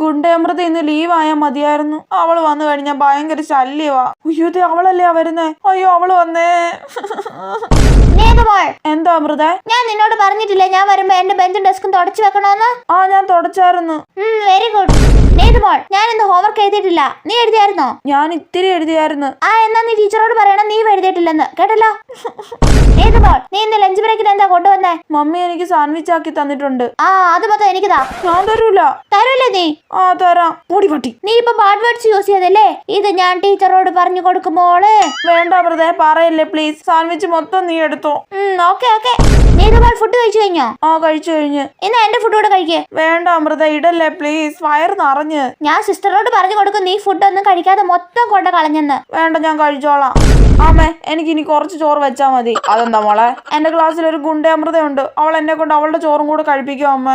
ഗുണ്ടയമൃത ഇന്ന് ലീവ് ആയാൽ മതിയായിരുന്നു. അവള് വന്നു കഴിഞ്ഞാൽ ഭയങ്കര ശല്യവാ. അയ്യോ അവളല്ലേ വരുന്നേ. അയ്യോ അവള് വന്നേ. എന്താ അമൃത? ഞാൻ നിന്നോട് പറഞ്ഞിട്ടില്ലേ ഞാൻ വരുമ്പോ എന്റെ ബെഞ്ചും ഡെസ്കും തുടച്ചു വെക്കണോന്ന്? ആ ഞാൻ തുടച്ചായിരുന്നു. Very good. നേതുമോൾ, ഞാൻ ഇന്ന് ഹോംവർക്ക് എഴുതിയിട്ടില്ല. നീ എഴുതിയായിരുന്നോ? ഞാൻ ഇത്തിരി എഴുതിയായിരുന്നു. എന്നാ നീ ടീച്ചറോട് പറയണം നീ എഴുതിയിട്ടില്ലെന്ന്, കേട്ടല്ലോ. നേതുമോൾ, നീ ഇന്ന് ലഞ്ച് ബ്രേക്കിന് എന്താ കൊണ്ടുവന്നേ? മമ്മി എനിക്ക് സാൻഡ്വിച്ച് ആക്കി തന്നിട്ടുണ്ട്. അത് മൊത്തം എനിക്കിതാ. ഞാൻ തരൂല. തരൂല്ലേ നീ? തരാം. പൊടി പട്ടി. നീ ഇപ്പൊ ബാഡ് വേർഡ്സ് യൂസ് ചെയ്തല്ലേ? ഇത് ഞാൻ ടീച്ചറോട് പറഞ്ഞു കൊടുക്കുമ്പോള്. വേണ്ട അമൃതേ, പറയല്ലേ പ്ലീസ്. സാൻഡ്വിച്ച് മൊത്തം നീ എടുത്തോ. Okay okay. നേതുമോൾ ഫുഡ് കഴിച്ചു കഴിഞ്ഞോ? കഴിച്ചു കഴിഞ്ഞ്. എന്നാ എന്റെ ഫുഡ് കൂടെ കഴിക്കേ. വേണ്ട അമൃത, ഇടല്ലേ പ്ലീസ്. വയറ് നിറഞ്ഞ്. ഞാൻ സിസ്റ്ററോട് പറഞ്ഞു കൊടുക്കും നീ ഫുഡ് ഒന്നും കഴിക്കാതെ മൊത്തം കൊണ്ട് കളഞ്ഞെന്ന്. വേണ്ട, ഞാൻ കഴിച്ചോളാം. ആമേ, എനിക്ക് ഇനി കുറച്ച് ചോറ് വെച്ചാ മതി. അതെന്താ മോളെ? എന്റെ ക്ലാസ്സിൽ ഒരു ഗുണ്ട അമൃതയുണ്ട്. അവൾ എന്നെ കൊണ്ട് അവളുടെ ചോറും കൂടെ കഴിപ്പിക്കും അമ്മ.